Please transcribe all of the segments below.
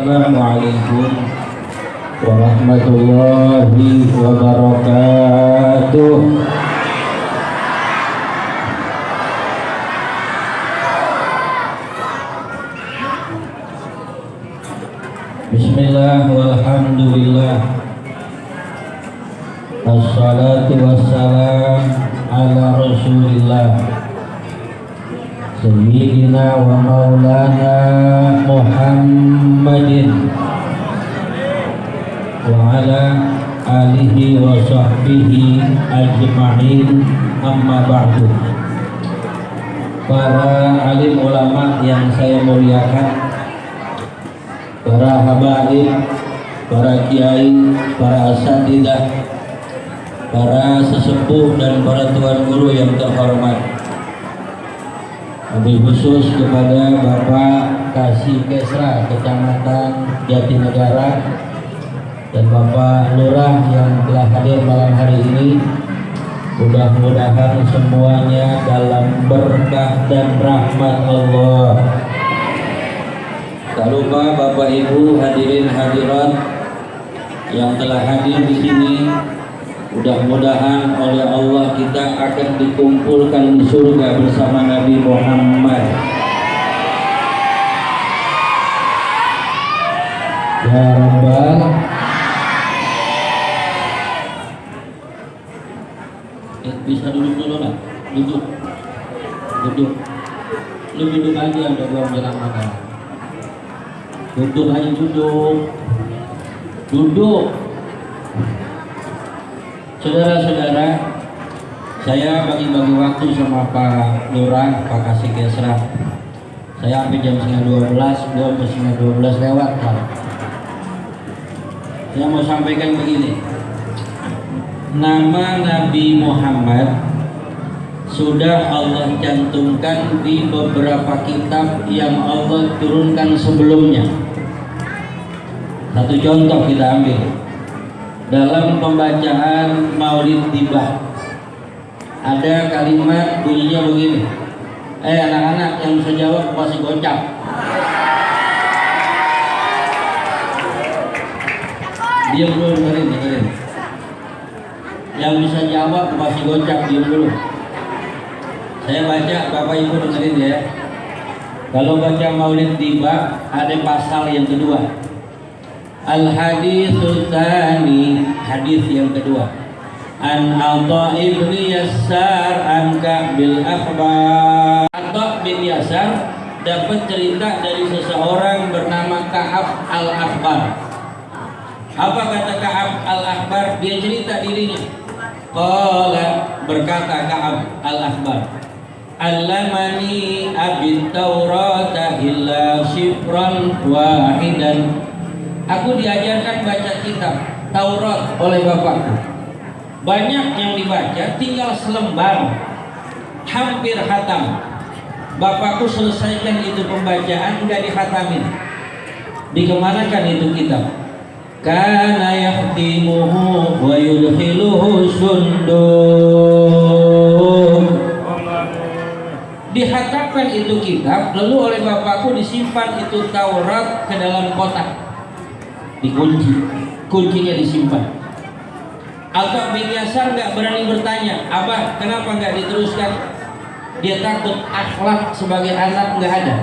Assalamualaikum warahmatullahi wabarakatuh. Bismillah walhamdulillah, wassalatu wassalam ala rasulillah Sayyidina wa maulana Muhammadin wa ala alihi wa sahbihi ajma'in, amma ba'du. Para alim ulama yang saya muliakan, para habaib, para kiai, para asatidzah, para sesepuh dan para tuan guru yang terhormat, lebih khusus kepada Bapak Kasih Kesra Kecamatan Jatinegara dan Bapak Lurah yang telah hadir malam hari ini. Mudah-mudahan semuanya dalam berkah dan rahmat Allah. Tak lupa Bapak Ibu hadirin hadirat yang telah hadir di sini, mudah-mudahan oleh Allah kita akan dikumpulkan di surga bersama Nabi Muhammad. Ya Rabbal. Bisa duduk dulu lah, duduk. Lu duduk aja, udah gua bilang makan. Duduk aja, duduk. Saudara-saudara, saya bagi-bagi waktu sama Pak Lurah, Pak Kasih Kesra. Saya sampai jam 11:30, beliau sampai 11:30 lewat Pak. Saya mau sampaikan begini. Nama Nabi Muhammad sudah Allah cantumkan di beberapa kitab yang Allah turunkan sebelumnya. Satu contoh kita ambil dalam pembacaan Maulid Tibah, ada kalimat bunyinya begini. Anak-anak yang bisa jawab pasti gocap. Diam dulu, dengerin. Yang bisa jawab pasti gocap, diam dulu. Saya baca, Bapak Ibu dengerin ya. Kalau baca Maulid Tibah ada pasal yang kedua. Al-haditsul tsani, hadis yang kedua. An Atha ibn Yasar an Ka'bil akhbar. Atha bin Yasar dapat cerita dari seseorang bernama Ka'ab al-Akhbar. Apa kata Ka'ab al-Akhbar? Dia cerita dirinya. Qala, berkata Ka'ab al-Akhbar, Allamani abit Taurata illa shifran wahidan. Aku diajarkan baca kitab Taurat oleh bapakku. Banyak yang dibaca, tinggal selembar, hampir khatam. Bapakku selesaikan itu pembacaan, enggak dikhatamin. Dikemanakan itu kitab? Kana yahtimuhu wa yudkhiluhu sundum. Dihatamkan itu kitab, lalu oleh bapakku disimpan itu Taurat ke dalam kotak, dikunci, kuncinya disimpan. Atha bin Yasar nggak berani bertanya, Abah kenapa nggak diteruskan? Dia takut akhlak sebagai anak nggak ada.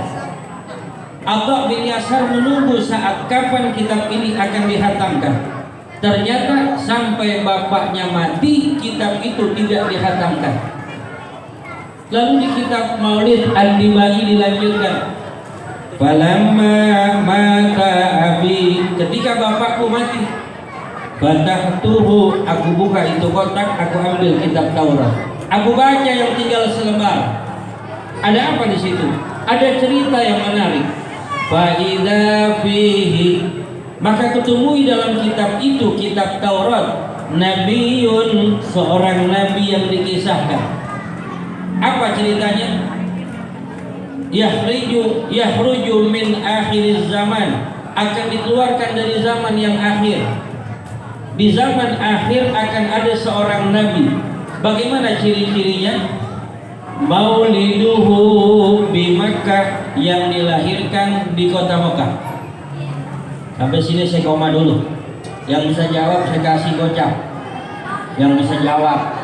Atha bin Yasar menunggu saat kapan kitab ini akan dihatamkan. Ternyata sampai bapaknya mati kitab itu tidak dihatamkan. Lalu di kitab Maulid An-Nibai dilanjutkan, falamma mata abi, ketika bapakku mati, fatahtuhu, aku buka itu kotak, aku ambil kitab Taurat, aku baca yang tinggal selembar. Ada apa di situ? Ada cerita yang menarik. Fa idza fihi, maka ketemui dalam kitab itu, kitab Taurat, nabiyyun, seorang nabi yang dikisahkan. Apa ceritanya? Yahruju min akhiriz zaman, akan dikeluarkan dari zaman yang akhir. Di zaman akhir akan ada seorang nabi. Bagaimana ciri-cirinya? Mauliduhu bi Makkah, yang dilahirkan di kota Makkah. Sampai sini saya koma dulu. Yang bisa jawab saya kasih gocap. Yang bisa jawab,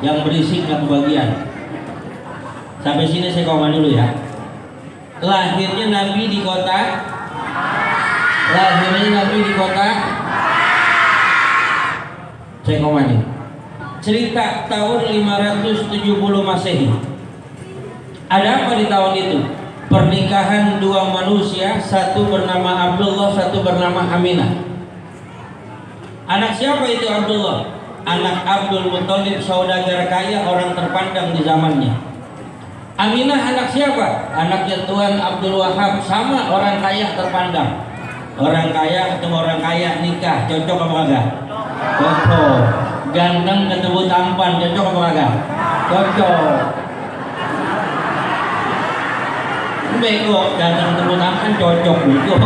yang berisik nggak kebagian. Sampai sini saya koma dulu ya. Lahirnya Nabi di kota. Lahirnya Nabi di kota. Saya koma nih. Cerita tahun 570 Masehi. Ada apa di tahun itu? Pernikahan dua manusia, satu bernama Abdullah, satu bernama Aminah. Anak siapa itu Abdullah? Anak Abdul Muthalib, saudagar kaya, orang terpandang di zamannya. Aminah anak siapa? Anaknya Tuan Abdul Wahab, sama orang kaya terpandang. Orang kaya ketemu orang kaya nikah, cocok apa enggak? Cocok. Ganteng ketemu tampan, cocok apa enggak? Cocok. Bego, ganteng ketemu tampan cocok juga.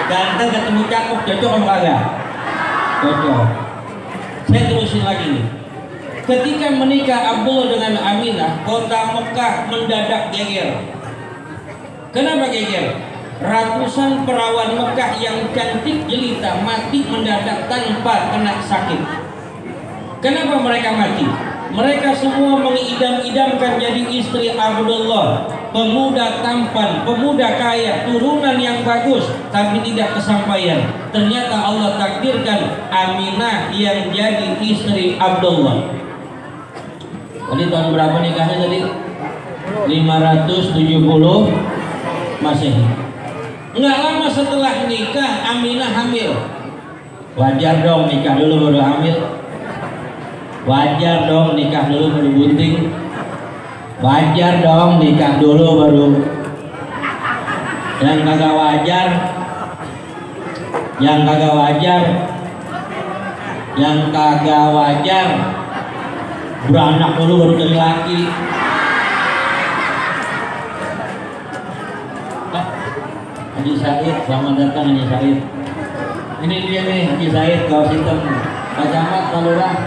Ganteng ketemu cakep, cocok apa enggak? Cocok. Saya terusin lagi nih. Ketika menikah Abdullah dengan Aminah, kota Mekah mendadak geger. Kenapa geger? Ratusan perawan Mekah yang cantik jelita mati mendadak tanpa kena sakit. Kenapa mereka mati? Mereka semua mengidam-idamkan jadi istri Abdullah, pemuda tampan, pemuda kaya, turunan yang bagus, tapi tidak kesampaian. Ternyata Allah takdirkan Aminah yang jadi istri Abdullah. Tadi tahun berapa nikahnya tadi? 570 Masehi. Enggak lama setelah nikah Aminah hamil. Wajar dong nikah dulu baru hamil. Wajar dong nikah dulu baru bunting. Wajar dong nikah dulu baru. Yang kagak wajar, yang kagak wajar, yang kagak wajar, beranak dulu baru jadi laki. Haji Said, selamat datang Haji Said. Ini dia nih Haji Said, kaos hitam, Pak Camat, Pak Lurah.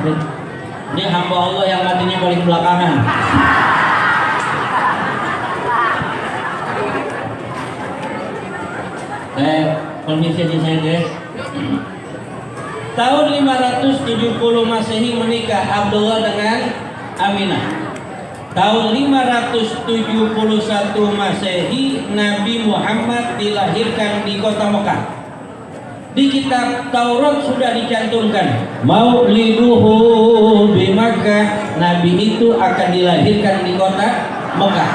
Ini hamba Allah yang matinya paling belakangan. Permisi Haji Said ya. Tahun 570 Masehi menikah Abdullah dengan Aminah. Tahun 571 Masehi Nabi Muhammad dilahirkan di kota Mekah. Di kitab Taurat sudah dicantumkan Mauliduhu bi Makkah, Nabi itu akan dilahirkan di kota Mekah.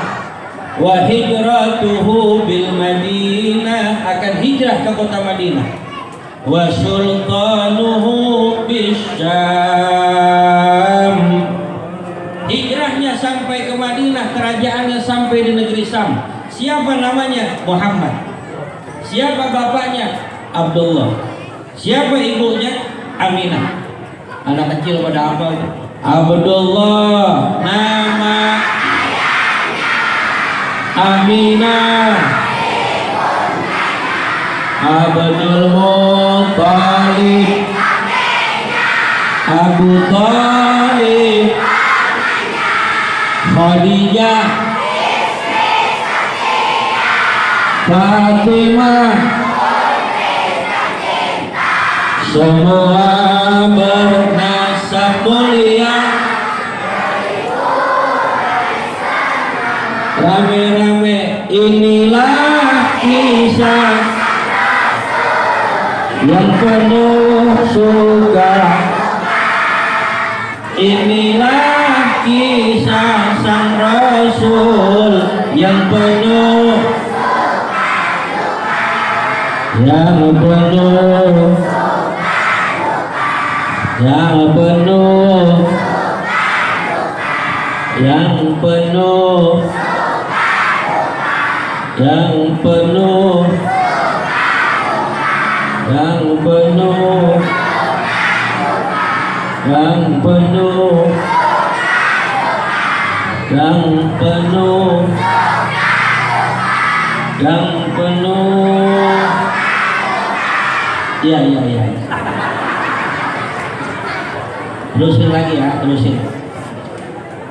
Wa hijratuhu bil Madinah, akan hijrah ke kota Madinah. Wa sultanuhu bisyam, hijrahnya sampai ke Madinah, kerajaannya sampai di negeri Sam. Siapa namanya? Muhammad. Siapa bapaknya? Abdullah. Siapa ibunya? Aminah. Anak kecil pada apa? Abdullah. Nama Aminah. Abdul Muthalib. Abu Thalib. Khadijah. Fatimah. Semua bernasab mulia. Rame-rame inilah kisah yang penuh suka. Inilah kisah sang Rasul yang penuh, yang penuh, yang penuh, yang penuh, yang penuh, yang penuh, yang penuh, yang penuh, yang penuh. Ya. Terusin lagi ya, terusin.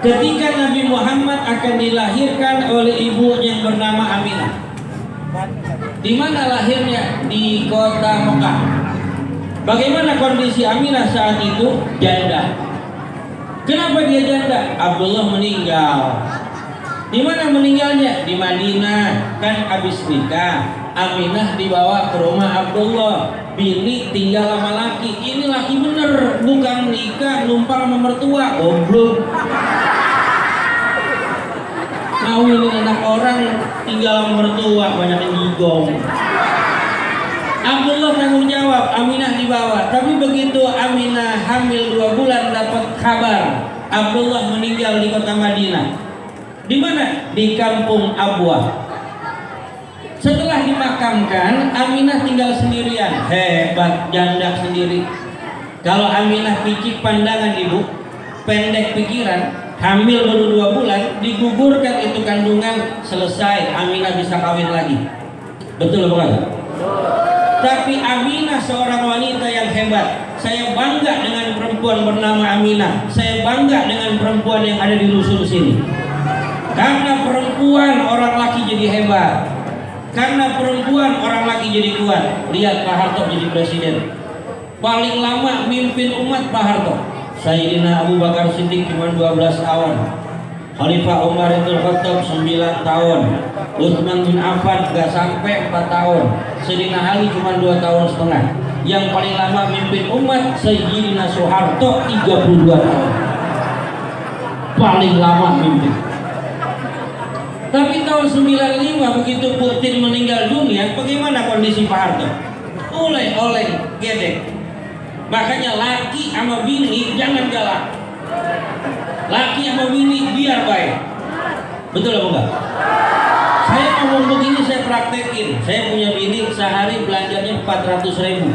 Ketika Nabi Muhammad akan dilahirkan oleh ibu yang bernama Aminah, Di mana lahirnya? Di kota Mekah. Bagaimana kondisi Aminah saat itu? Janda. Kenapa dia janda? Abdullah meninggal. Di mana meninggalnya? Di Madinah. Kan habis nikah, Aminah dibawa ke rumah Abdullah. Bini tinggal sama laki. Ini laki bener, bukan nikah numpang sama mertua. Goblok. Ngawinin anak orang tinggal sama mertua, banyak yang gigong. Abdullah tanggung jawab, Aminah dibawa. Tapi begitu Aminah hamil 2 bulan dapat kabar Abdullah meninggal di kota Madinah. Di mana? Di kampung Abwah. Setelah dimakamkan, Aminah tinggal sendirian. Hebat, janda sendiri. Kalau Aminah picik pandangan ibu, pendek pikiran, hamil baru 2 bulan, digugurkan itu kandungan, selesai, Aminah bisa kawin lagi. Betul bukan? Tapi Aminah seorang wanita yang hebat. Saya bangga dengan perempuan bernama Aminah. Saya bangga dengan perempuan yang ada di rusun sini. Karena perempuan orang laki jadi hebat. Karena perempuan orang laki jadi kuat. Lihat Pak Harto jadi presiden. Paling lama mimpin umat Pak Harto. Sayyidina Abu Bakar Siddiq cuma 12 tahun. Khalifah Umar bin Khattab 9 tahun. Utsman bin Affan gak sampai 4 tahun. Sayyidina Ali cuma 2 tahun setengah. Yang paling lama mimpin umat Sayyidina Soeharto 32 tahun. Paling lama mimpin. Tapi tahun 95 begitu Putin meninggal dunia, bagaimana kondisi Pak Harto? Oleh gedek. Makanya laki sama bini jangan galak. Laki sama bini biar baik. Betul apa enggak? Saya ngomong begini saya praktekin. Saya punya bini sehari belanjanya 400.000.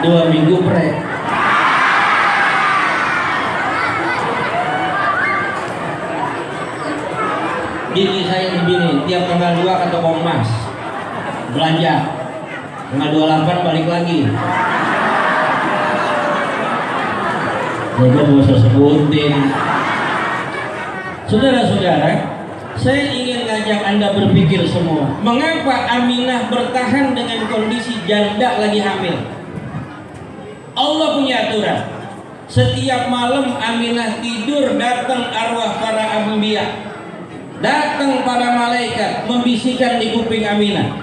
2 minggu prek. Bini saya begini, tiap tanggal 2 ke toko emas belanja. Tanggal 28 balik lagi. Jadi mau saya sebutin. Saudara-saudara, saya ingin ngajak Anda berpikir semua. Mengapa Aminah bertahan dengan kondisi janda lagi hamil? Allah punya aturan. Setiap malam Aminah tidur, datang arwah para anbiya, datang para malaikat membisikkan di kuping Aminah.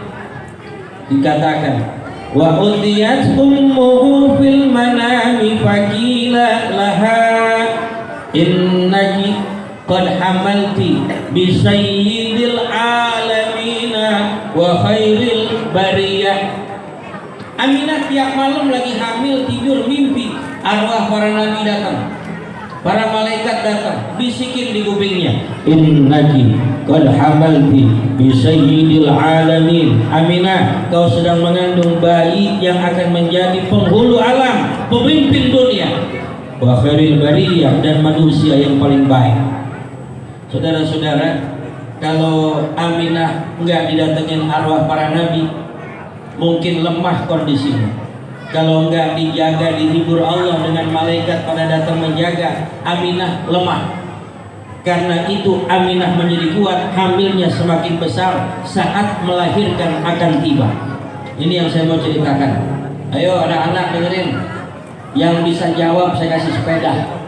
Dikatakan, wa utiyat ummuhu fil manami faqila laha innaki qad hamalti bi sayyidil alamina wa khairil bariyah. Aminah tiap malam lagi hamil tidur mimpi arwah para nabi datang, para malaikat datang bisikin di kupingnya, innaki qad hamalti bi sayyidil alamin. Aminah, kau sedang mengandung bayi yang akan menjadi penghulu alam, pemimpin dunia, wa khairil bariyah, dan manusia yang paling baik. Saudara-saudara, kalau Aminah enggak didatengin arwah para nabi, mungkin lemah kondisinya. Kalau enggak dijaga, dihibur Allah dengan malaikat pada datang menjaga, Aminah lemah. Karena itu Aminah menjadi kuat, hamilnya semakin besar, saat melahirkan akan tiba. Ini yang saya mau ceritakan. Ayo anak-anak dengerin. Yang bisa jawab saya kasih sepeda.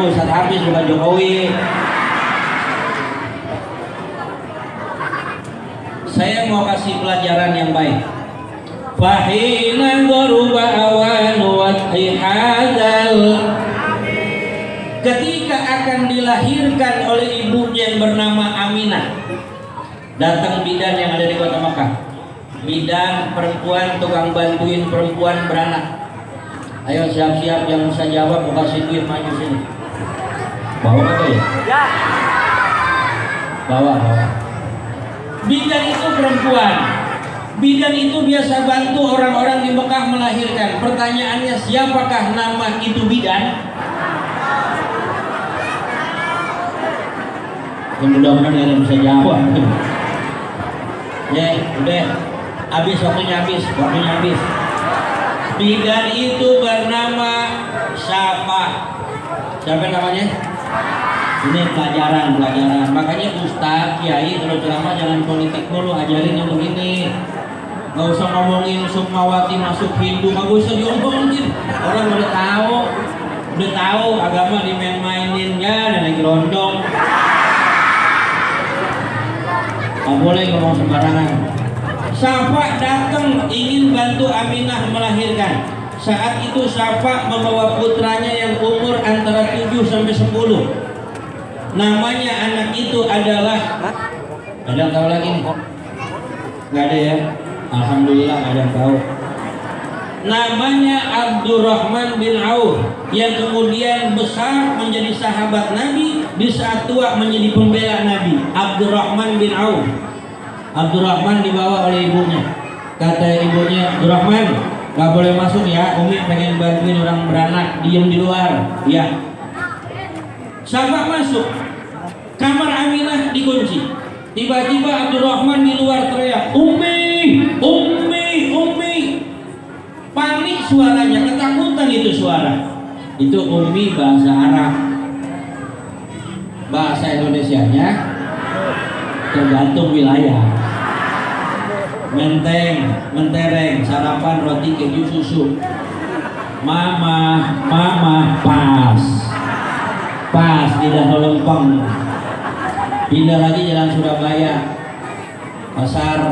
Ustaz habis bukan Jokowi. Saya mau kasih pelajaran yang baik. Fahina gharuba awanu wathi hadzal. Ketika akan dilahirkan oleh ibunya yang bernama Aminah, datang bidan yang ada di kota Makkah. Bidan perempuan, tukang bantuin perempuan beranak. Ayo siap-siap yang bisa jawab, mau kasih duit maju sini. Bawa apa ya? Bawa. Bidan itu perempuan. Bidan itu biasa bantu orang-orang di Mekah melahirkan. Pertanyaannya, siapakah nama itu bidan? Yang mudah-mudahan yang bisa jawab. Ya, udah. Waktunya habis. Bidan itu bernama siapa? Siapa namanya? Ini pelajaran. Makanya Ustaz, Kiai kalau ceramah jangan politik dulu, ajarin yang begini. Nggak usah ngomongin Sukmawati masuk Hindu, nggak usah diomongin. Orang udah tahu agama dimain-mainin ya, dan lagi rondong. Nggak boleh ngomong sembarangan. Syafa datang ingin bantu Aminah melahirkan. Saat itu Syafa membawa putranya yang umur antara 7 sampai 10. Namanya anak itu adalah, ada yang tahu lagi nih? Nggak ada ya? Alhamdulillah ada yang tahu. Namanya Abdurrahman bin Auf, yang kemudian besar menjadi sahabat Nabi, di saat tua menjadi pembela Nabi. Abdurrahman bin Auf. Abdurrahman dibawa oleh ibunya. Kata ibunya, Abdurrahman gak boleh masuk ya, Umi pengen bantuin orang beranak, diem di luar. Ya. Sahabat masuk, kamar Aminah dikunci. Tiba-tiba Abdurrahman di luar teriak, Umi, Umi, Umi. Panik suaranya, ketakutan itu suara. Itu Umi bahasa Arab. Bahasa Indonesianya tergantung wilayah. Mentereng, sarapan roti keju susu. Mama, pas di Danau Lempeng. Pindah lagi jalan Surabaya, pasar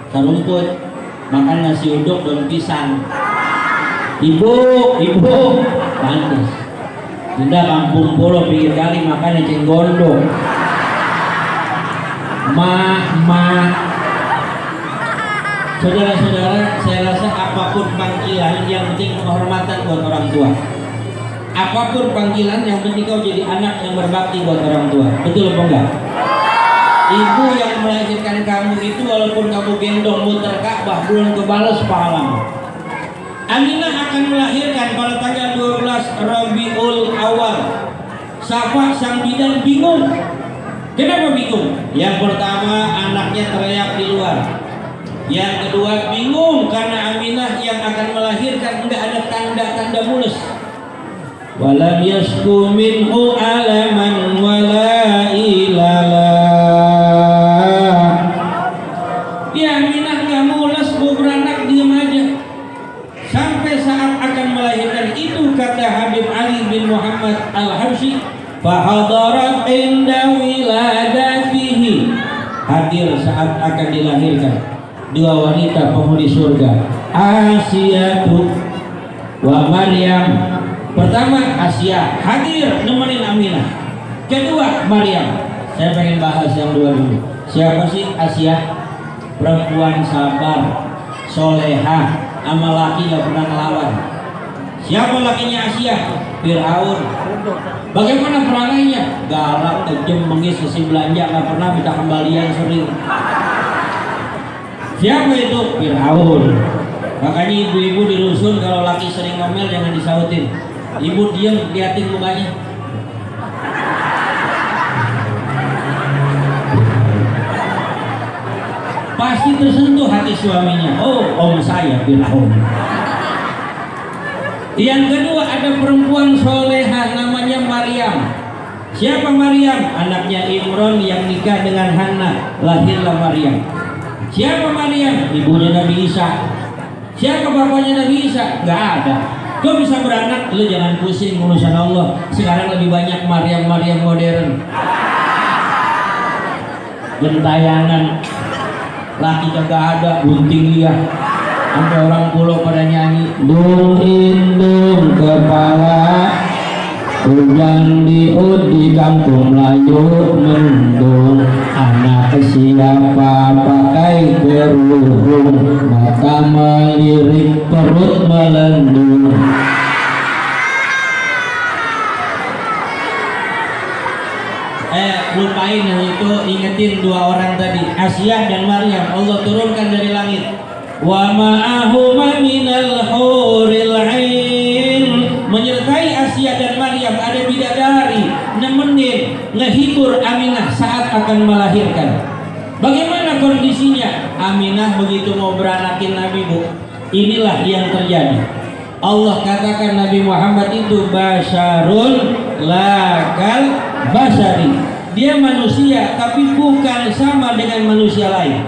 Sarumput, makan nasi uduk daun pisang. Ibu, pantes. Pindah Kampung Pulau pinggir kali makan eceng gondok. Saudara-saudara, saya rasa apapun panggilan, yang penting penghormatan buat orang tua. Apapun panggilan, yang penting kau jadi anak yang berbakti buat orang tua. Betul apa enggak? Ibu yang melahirkan kamu itu walaupun kamu gendong muter Ka'bah belum kebalas pahalamu. Aminah akan melahirkan pada tanggal 12 Rabiul Awal. Syafa sang bidan bingung. Kenapa bingung? Yang pertama, anaknya teriak di luar. Yang kedua, bingung karena Aminah yang akan melahirkan enggak ada tanda-tanda mulus. Walam yasku minhu alaman wala ilala. Ya Aminah nggak mules, mau beranak diam aja. Sampai saat akan melahirkan itu, kata Habib Ali bin Muhammad Al-Habsyi, fahadarat inda wiladatihi, hadir saat akan dilahirkan dua wanita penghuni surga, Asiyatu wa Maryam. Pertama Asia hadir nemenin Aminah. Kedua Maryam. Saya pengen bahas yang dua dulu. Siapa sih Asia? Perempuan sabar, solehah, sama laki gak pernah ngelawan. Siapa lakinya Asia? Fir'aun. Bagaimana perangainya? Galak, kejam, bengis, sesi belanja, gak pernah minta kembalian sering. Siapa itu? Fir'aun. Makanya ibu-ibu di rusun kalau laki sering ngomel jangan disautin. Ibu diam, liatin mukanya. Pasti tersentuh hati suaminya. Oh, om saya Fir'aun. Yang kedua ada perempuan solehah namanya Maryam. Siapa Maryam? Anaknya Imron yang nikah dengan Hannah, lahirlah Maryam. Siapa Maryam? Ibunya Nabi Isa. Siapa bapaknya Nabi Isa? Gak ada. Kau bisa beranak, lu jangan pusing urusan Allah. Sekarang lebih banyak Maryam modern. Gentayangan, laki kagak ada, bunting dia. Sampai orang pulau pada nyanyi, dung indung kepala, hujan diud di kampung Melayu mendung. Anak siapa pakai kerudung, mata melirik perut melendung. Lupain yang itu, ingetin dua orang tadi, Asia dan Maryam. Allah turunkan dari langit. Wa ma'ahuma minal huril ain. Menyertai Asia dan Maryam ada bidadari nemenin ngehibur Aminah saat akan melahirkan. Bagaimana kondisinya? Aminah begitu mau beranakin Nabi, Bu. Inilah yang terjadi. Allah katakan Nabi Muhammad itu basyarun lakal basyari. Dia manusia tapi bukan sama dengan manusia lain.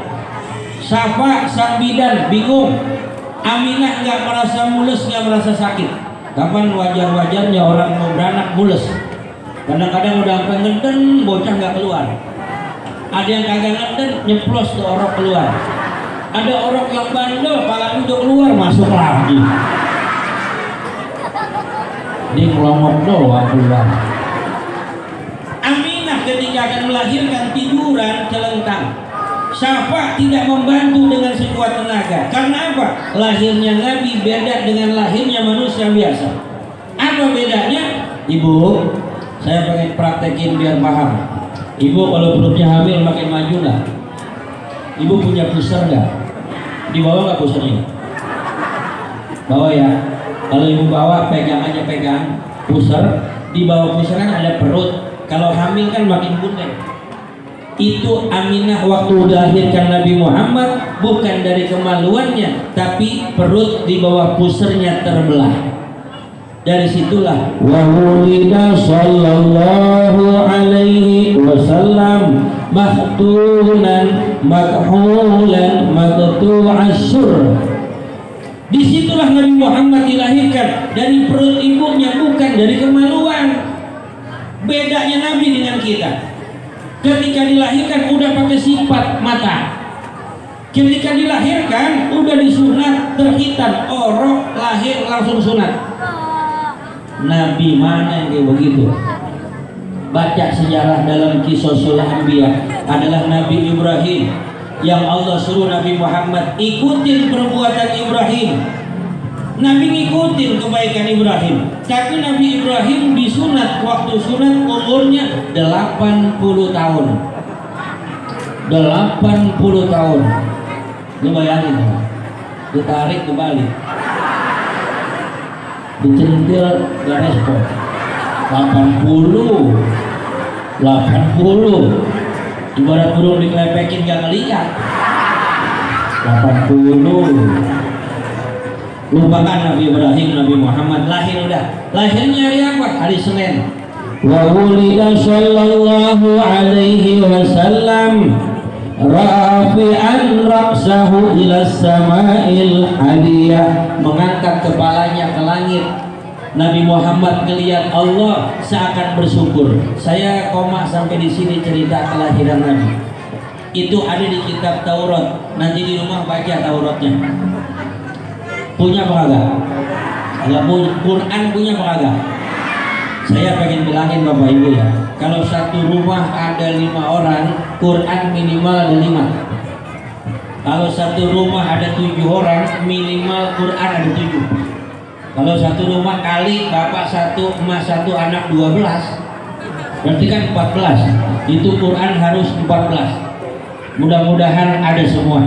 Syafa sang bidan bingung. Aminah nggak merasa mules, nggak merasa sakit. Kapan wajar-wajarnya orang mau beranak mules? Kadang-kadang udah sampai ngeden, bocah nggak keluar. Ada yang kagak ngeden, nyeplos tuh orok keluar. Ada orok yang bandel, palanya udah keluar, masuk lagi. Dia ngelongok doang keluar. Aminah ketika akan melahirkan tiduran celentang. Syafa tidak membantu dengan sekuat tenaga. Karena apa? Lahirnya Nabi beda dengan lahirnya manusia biasa. Apa bedanya? Ibu, saya pengen praktekin biar paham. Ibu kalau perutnya hamil makin maju lah. Ibu punya pusar nggak? Dibawa nggak pusarnya? Bawa ya. Kalau ibu bawa pegang aja, pegang pusar. Di bawah pusar kan ada perut. Kalau hamil kan makin bundar. Itu Aminah waktu dilahirkan Nabi Muhammad bukan dari kemaluannya, tapi perut di bawah pusarnya terbelah. Dari situlah wa wulida sallallahu alaihi wasallam mahtunan makhulan maqtu'asyur. Disitulah Nabi Muhammad dilahirkan dari perut ibunya, bukan dari kemaluan. Bedanya Nabi dengan kita. Ketika dilahirkan udah pakai sifat mata. Ketika dilahirkan udah disunat terhitam, orok lahir langsung sunat. Nabi mana yang kayak begitu? Baca sejarah dalam Qisasul Anbiya adalah Nabi Ibrahim yang Allah suruh Nabi Muhammad ikutin perbuatan Ibrahim. Nabi ngikutin kebaikan Ibrahim, tapi Nabi Ibrahim disunat, waktu sunat umurnya 80 tahun. 80 tahun. Lu bayangin, ditarik kembali, dicentil gak respon. 80 ibarat burung dikelepekin gak ngeliat. 80. Lupakan Nabi Ibrahim, Nabi Muhammad lahir udah. Lahirnya hari apa? Hari Senin. Wa wulida sallallahu alaihi wasallam rafi'an ra'sahu ila sama'il aliyah, mengangkat kepalanya ke langit. Nabi Muhammad melihat Allah seakan bersyukur. Saya koma sampai di sini cerita kelahiran Nabi. Itu ada di kitab Taurat. Nanti di rumah baca Tauratnya. Punya apa kagak? Kalau Quran punya apa kagak? Saya pengen bilangin Bapak Ibu ya, kalau satu rumah ada 5 orang, Quran minimal ada 5. Kalau satu rumah ada 7 orang, minimal Quran ada 7. Kalau satu rumah kali bapak 1, emak 1, anak 12, berarti kan 14. Itu Quran harus 14. Mudah-mudahan ada semua.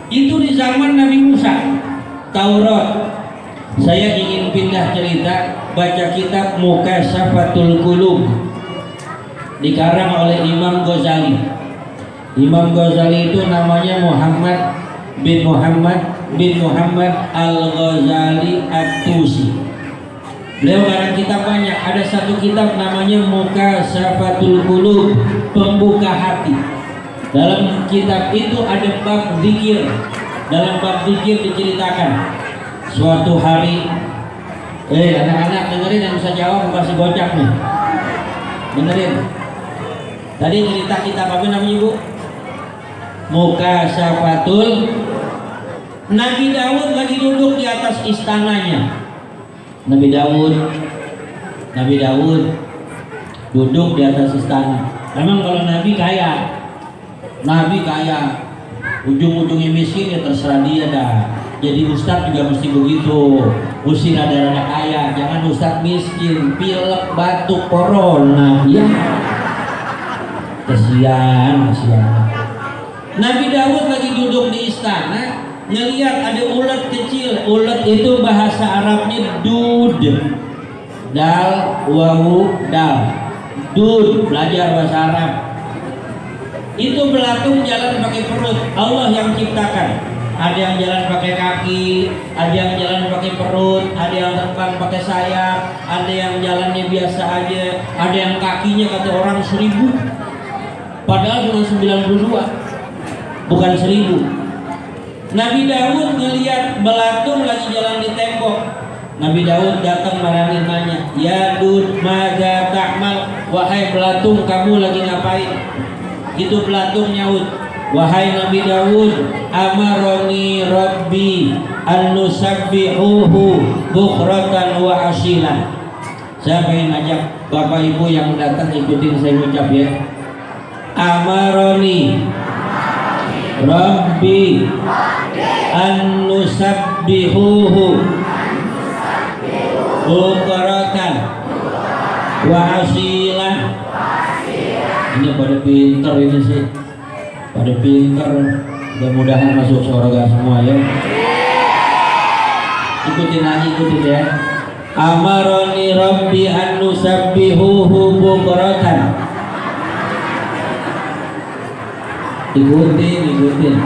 Itu di zaman Nabi Musa. Taurat. Saya ingin pindah cerita, baca kitab Mukashafatul Qulub dikarang oleh Imam Ghazali. Imam Ghazali itu namanya Muhammad bin Al-Ghazali At-Tusi. Beliau karang kitab banyak, ada satu kitab namanya Mukashafatul Qulub, pembuka hati. Dalam kitab itu ada bab zikir. Dalam bab zikir diceritakan suatu hari, anak-anak dengerin yang bisa jawab, kasih gocap nih. Dengerin. Tadi cerita kitab apa namanya Ibu? Mukashafatul. Nabi Daud lagi duduk di atas istananya. Nabi Daud duduk di atas istana. Memang kalau Nabi kaya, ujung-ujungnya miskin ya terserah dia dah. Jadi Ustadz juga mesti begitu, mesti rada-rada kaya, jangan Ustadz miskin, pilek, batuk, corona, ya. Kasihan. Nabi Daud lagi duduk di istana, ngelihat ada ulet kecil. Ulet itu bahasa Arabnya dud, dal, wawu, dal, dud, belajar bahasa Arab. Itu belatung jalan pakai perut, Allah yang ciptakan. Ada yang jalan pakai kaki, ada yang jalan pakai perut, ada yang terbang pakai sayap, ada yang jalannya biasa aja, ada yang kakinya kata orang 1000, padahal cuma 92, bukan 1000. Nabi Daud ngelihat belatung lagi jalan di tembok. Nabi Daud datang marani nanya, ya Dud, maza ta'mal, wahai belatung kamu lagi ngapain? Itu belatung nyaut, wahai Nabi Daud, amaroni Rabbi an nusabbihuhu bukratan wa asilan. Saya pengen ajak Bapak Ibu yang datang ikutin saya ucap ya. Amaroni Rabbi an nusabbihuhu bukratan wa asilan. Ini pada pinter ini sih, pada pinter. Mudah-mudahan masuk surga semua ya. Ikutin lagi, ikutin ya. Amaroni Rabbi an nusabbihuhu bukratan. Ikutin.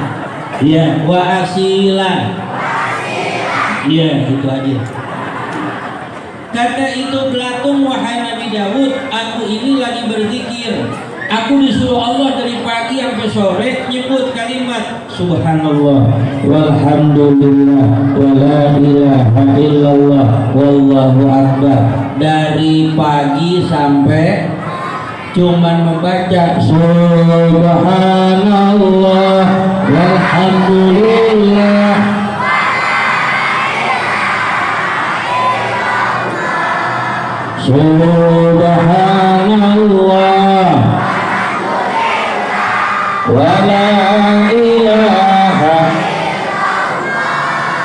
Ya, wa asilan. Iya, itu aja. Kata itu belatung, wahai Nabi Daud, aku ini lagi berzikir. Aku disuruh Allah dari pagi sampai sore nyebut kalimat Subhanallah walhamdulillah wala ilaha illallah wallahu akbar. Dari pagi sampai cuman membaca Subhanallah walhamdulillah Subhanallah wala ilaha.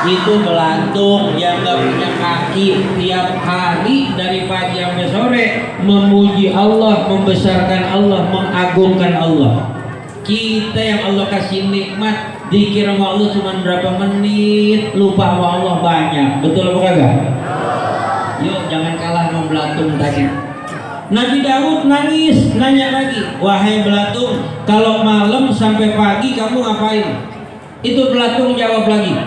Itu belatung yang gak punya kaki tiap hari dari pagi sampai sore memuji Allah, membesarkan Allah, mengagungkan Allah. Kita yang Allah kasih nikmat dikira sama Allah cuma berapa menit, lupa sama Allah banyak. Betul apa kagak? Yuk jangan kalah sama belatung tadi. Nabi Daud nangis, nanya lagi, wahai belatung, kalau malam sampai pagi kamu ngapain? Itu belatung jawab lagi,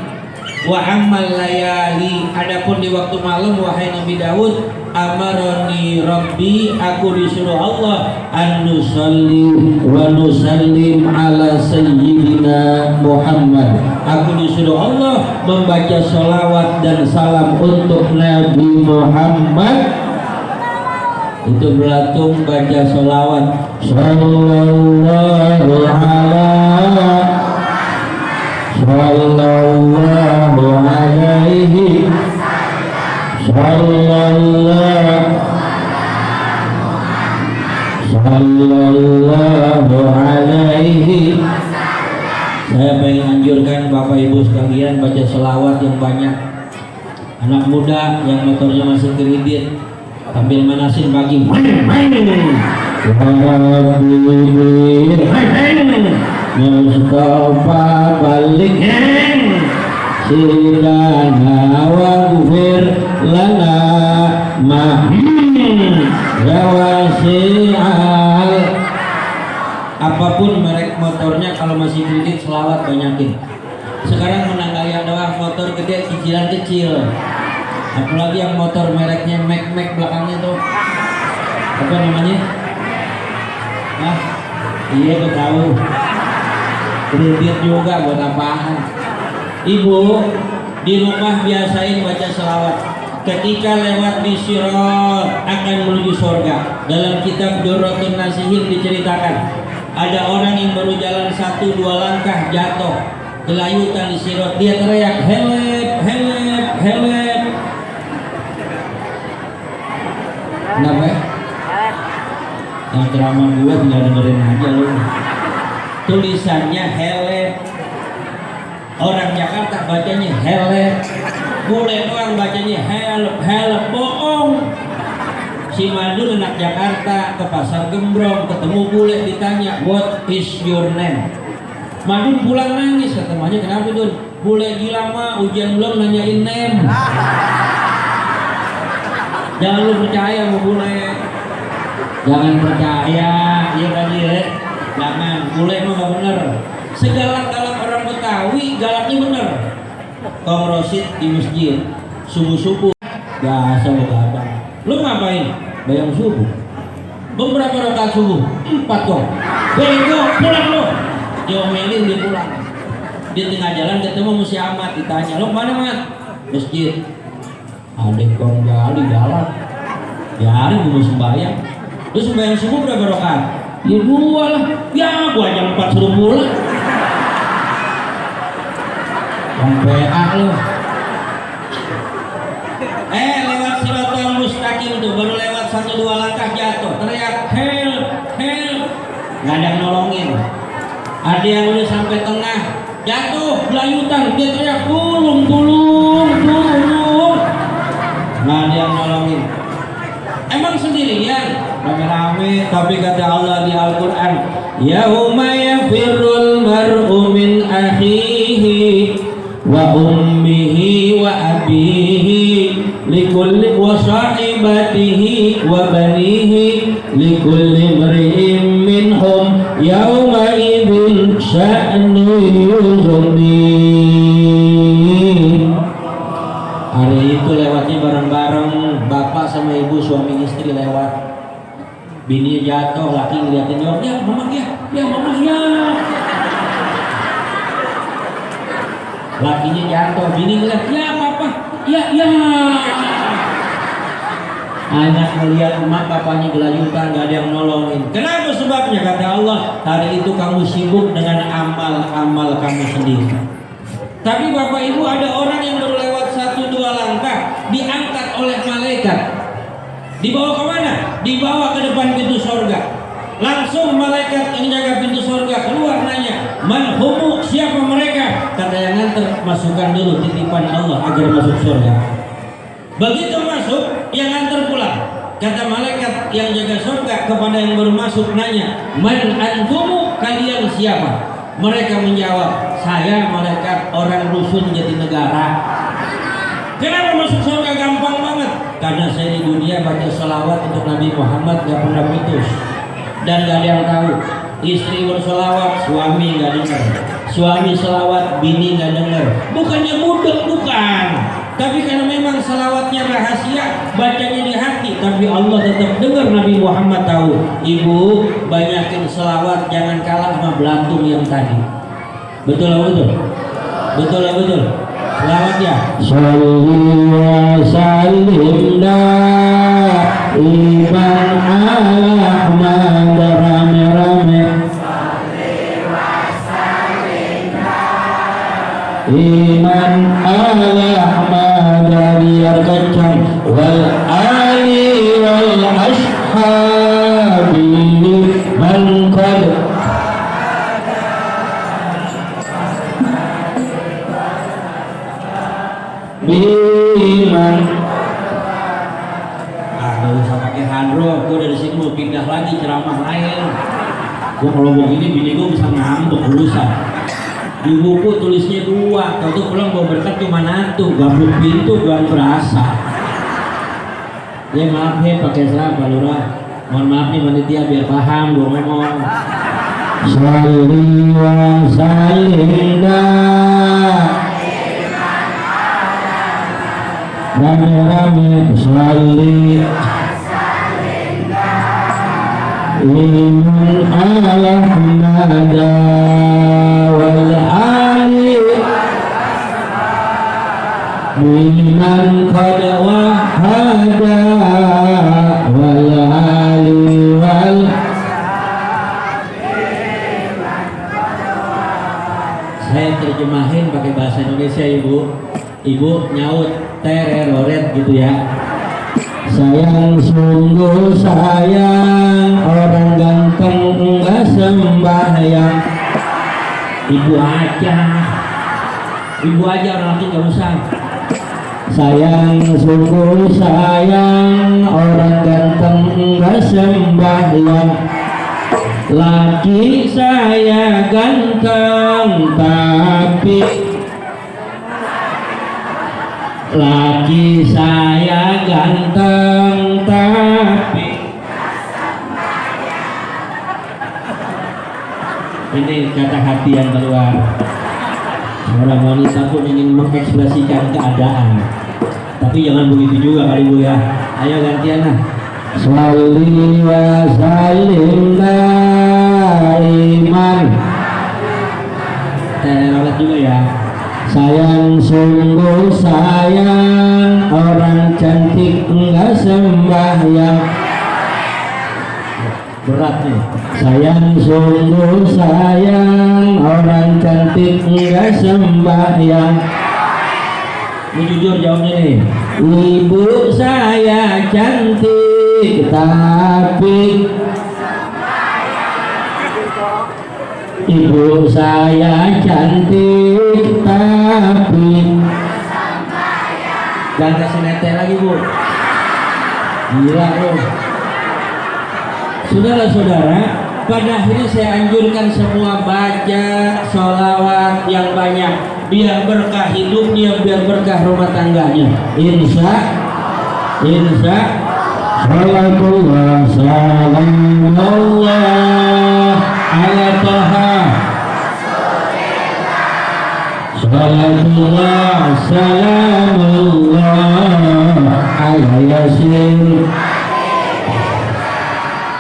wa ammal layali, adapun di waktu malam wahai Nabi Daud, amaroni Rabbi, aku disuruh Allah an nusalli wa nusallim ala sayyidina Muhammad. Aku disuruh Allah membaca salawat dan salam untuk Nabi Muhammad. Itu belatung baca sholawat sallallahu alaihi sallallahu alaihi. Saya pengen anjurkan Bapak Ibu sekalian baca sholawat yang banyak. Anak muda yang motornya masih kredit sambil manasin pagi Mustafa balik sidana wa gufir lana rawasi'al. Apapun merek motornya kalau masih kredit selawat banyakin. Sekarang menang gaya doang, motor gede cicilan kecil. Apalagi yang motor mereknya Mac belakangnya tuh apa namanya? Nah, iya gue tahu. Kredit juga buat apaan? Ibu di rumah biasain baca selawat. Ketika lewat di sirat akan menuju surga. Dalam kitab Durratun Nasihin diceritakan ada orang yang baru jalan 1-2 langkah jatuh, gelayutan di sirat. Dia teriak help, help, help. Kenapa? Yang ceramah gue tinggal dengerin aja lu. Tulisannya helep. Orang Jakarta bacanya helep. Bule doang bacanya help, help. Bohong. Si Madul anak Jakarta ke pasar Gembrong ketemu bule ditanya what is your name. Madul pulang nangis, ketemunya kenapa Dul? Bule gila mah ujian belum nanyain name. Jangan lu percaya sama bule. Jangan percaya, iya kan ya. Jangan, bule mah gak bener. Segala-galak orang Betawi galaknya bener. Kong Rosid di masjid subuh-subuh biasa begadang. Lu ngapain? Bayang subuh. Beberapa rakaat subuh 4 dong. Bego pulang lo. Diomelin dia pulang. Dia tengah jalan ketemu Musi Ahmad, ditanya, lo mana Mat? Masjid. Adek kong gali jalan. Biarin gue mau sembahyang. Lu sembahyang subuh berapa rakaat? Ya 2 lah. Ya gua jam 4 suruh pulang. Yang PA lo. Lewat Siratal Mustaqim tuh baru lewat 1-2 langkah jatuh. Teriak help, help. Nggak ada yang nolongin. Ada yang udah sampai tengah jatuh belayutan, dia teriak tulung, tulung, tulung. Nggak ada yang nolongin. Emang sendirian, rame-rame. Tapi kata Allah di Al-Quran, yauma yafirrul mar'u min akhihi wa ummihi wa abihi likulli wa sahibatihi wa banihi likulli mri'in minhum yauma idzin sya'nu yughni. Hari itu lewatnya bareng-bareng, bapak sama ibu suami istri lewat. Bini jatuh, laki ngeliatin jawab, ya mama ya, ya mama ya. Lakinya jatuh, bini ngeliat, ya papa, ya ya. Anak melihat emak bapaknya gelayutan, gak ada yang nolongin. Kenapa sebabnya? Kata Allah, hari itu kamu sibuk dengan amal-amal kamu sendiri. Tapi bapak ibu, ada orang yang baru lewat 1-2 langkah diangkat oleh malaikat. Dibawa kemana? Dibawa ke depan pintu surga. Langsung malaikat yang jaga pintu surga keluar nanya, man humu, siapa mereka? Kata yang nganter, masukkan dulu titipan Allah agar masuk surga. Begitu masuk, yang nganter pulang. Kata malaikat yang jaga surga kepada yang baru masuk nanya, man antumu, kalian siapa? Mereka menjawab, saya malaikat orang rusun Jatinegara. Kenapa masuk surga gampang banget? Karena saya di dunia baca salawat untuk Nabi Muhammad gak pernah putus. Dan gak ada yang tahu. Istri bersalawat, suami gak dengar. Suami salawat, bini gak dengar. Bukannya budak, bukan. Tapi karena memang salawatnya rahasia, bacanya di hati, tapi Allah tetap dengar. Nabi Muhammad tahu. Ibu, banyakin salawat, jangan kalah sama belantung yang tadi. Betul lah betul? Betul lah betul? Salawat ya. Shalli wa sallim daiman ala Ahmad, rame-rame. Iman ala Ahmad biar kencang, wal ali wal ashabi man qad biman. Gak usah pakai handro, gue dari sini mau pindah lagi ceramah lain. Gue kalau begini bini gue bisa ngambek berusaha. Di buku tulisnya 2, kalau tuh pulang bawa berkat cuma 1, gabung pintu doang berasa. Ya maaf ya pakai salah Pak Lurah. Mohon maaf nih panitia biar paham gue ngomong. Shalli wa sallim rame-rame shalli iman ala Ahmad wal ali biman qad wahada wal ali wal. Saya terjemahin pakai bahasa Indonesia ibu. Ibu nyaut tereroret gitu ya. Sayang sungguh sayang, orang ganteng enggak sembahyang. Ibu aja orang laki nggak usah. Sayang sungguh sayang, orang ganteng enggak sembahyang. Laki saya ganteng tapi laki saya ganteng tapi ini kata hati yang keluar. Seorang wanita pun ingin mengekspresikan keadaan, tapi jangan begitu juga kali Bu ya. Ayo gantian lah. Sholli wa sallim daiman. Terawat juga ya. Sayang sungguh sayang, orang cantik enggak sembahyang. Berat nih. Sayang sungguh sayang, orang cantik enggak sembahyang. Ini jujur jawabnya nih. Ibu saya cantik tapi ibu saya cantik tapi jangan kasih nete lagi Bu. Gila loh. Saudara-saudara, pada akhirnya saya anjurkan semua baca sholawat yang banyak, biar berkah hidupnya, biar berkah rumah tangganya. Insya Salatullah salamullah ala Taha. Salatullah salamullah ala Yasin.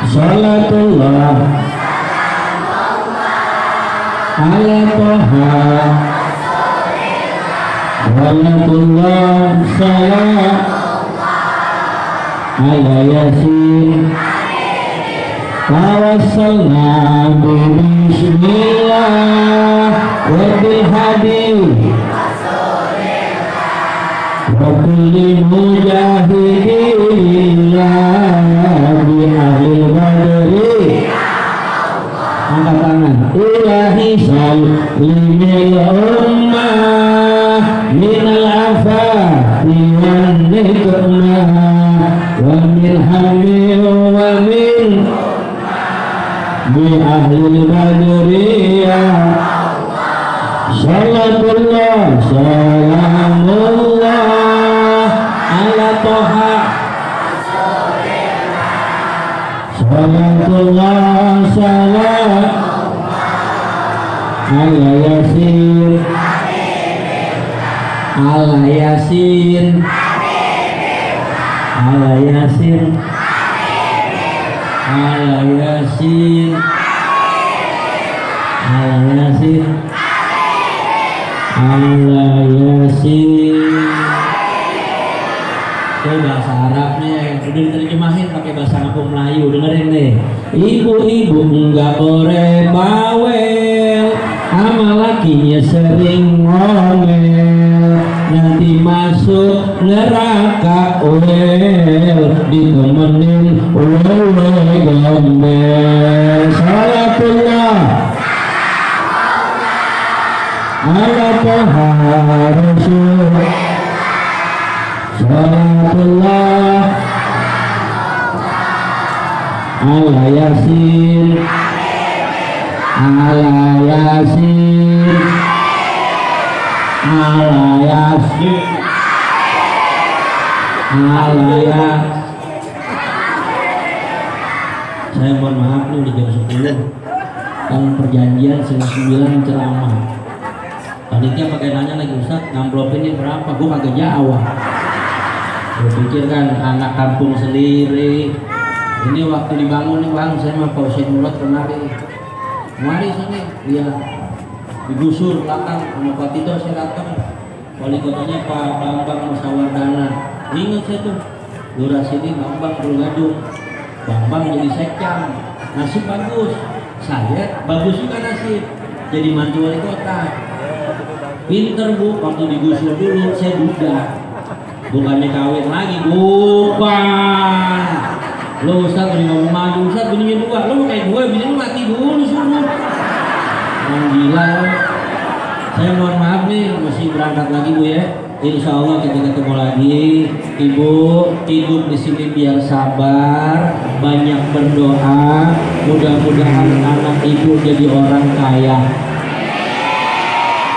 Salatullah ala Taha. Salatullah salam ala Yasin. Tawassalna bismillah wa bil hadid wa kulli mujahidillah bi ahlil badri. Angkat tangan. Ilahi sallimil ummah minal afati wan nikmah wa min hamil wa min bi ahlil badri ya salatullah salamullah ala Taha. Salatullah salam ala Yasin. Ala Yasin. Ala Yasin. Ala Yasin. Ala Yasin. Ala Yasin. Itu bahasa Arabnya, udah diterjemahin pakai bahasa kampung Melayu. Dengerin nih. Ibu-ibu enggak boleh bawel, sama lakinya sering ngomel, nanti masuk neraka wel, ditemenin wewe gombel. Salatullah ala Taha Rasul. Salatullah ala Yasin. Ala Yasin. Ala Yasin. Ala Yasin. Saya mohon maaf nih udah jam 10. Kan perjanjian setengah 9 ceramah. Panitia pakai nanya lagi, Ustaz, ngamplop ini berapa? Gue kagak jawab. Gue pikir kan anak kampung sendiri. Ini waktu dibangun nih Bang, saya mah Pak Hussein Murad kemari sini, dia digusur belakang sama Pak Tito. Saya datang, wali kotanya Pak Bambang Musawardana. Ingat saya tuh, lurah sini Bambang Purgadung, Bambang jadi sekcam, nasib bagus. Saya bagus juga nasib, jadi mantu wali kota. Pinter Bu, waktu digusur dulu saya duda, bukannya kawin lagi, bukan. Lo Ustaz tadi ngomong maju, Ustaz bininya 2, lo kayak gue, bini lo mati dulu suruh. Gila lo. Saya mohon maaf nih, masih berangkat lagi Bu ya. Insya Allah kita ketemu lagi. Ibu hidup di sini biar sabar, banyak berdoa. Mudah-mudahan anak ibu jadi orang kaya.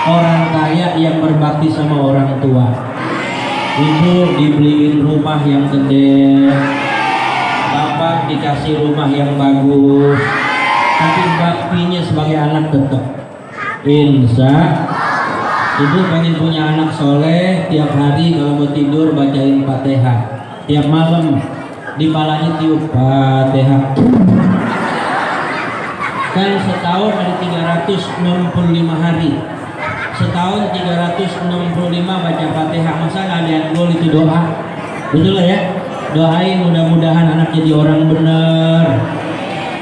Orang kaya yang berbakti sama orang tua. Ibu dibeliin rumah yang gede, bapak dikasih rumah yang bagus, tapi baktinya sebagai anak tetap. Insya Ibu pengen punya anak soleh, tiap hari kalau mau tidur bacain Fatihah, tiap malam di palanya tiup Fatihah. Kan setahun ada 365 hari, setahun 365 baca Fatihah, masa kalian gol itu doa? Betul ya? Doain mudah-mudahan anak jadi orang benar,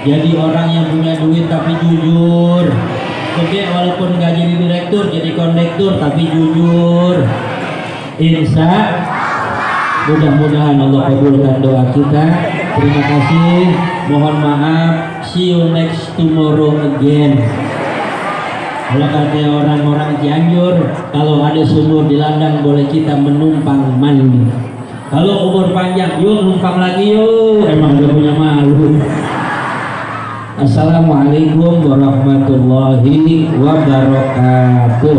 jadi orang yang punya duit tapi jujur. Oke, walaupun gak jadi direktur, jadi kondektur tapi jujur. Insya mudah-mudahan Allah kabulkan doa kita. Terima kasih, mohon maaf, see you next tomorrow again. Kalau kata orang-orang Cianjur, kalau ada sumur di ladang boleh kita menumpang mandi. Kalau umur panjang, yuk numpang lagi yuk. Emang udah punya malu. Assalamualaikum warahmatullahi wabarakatuh.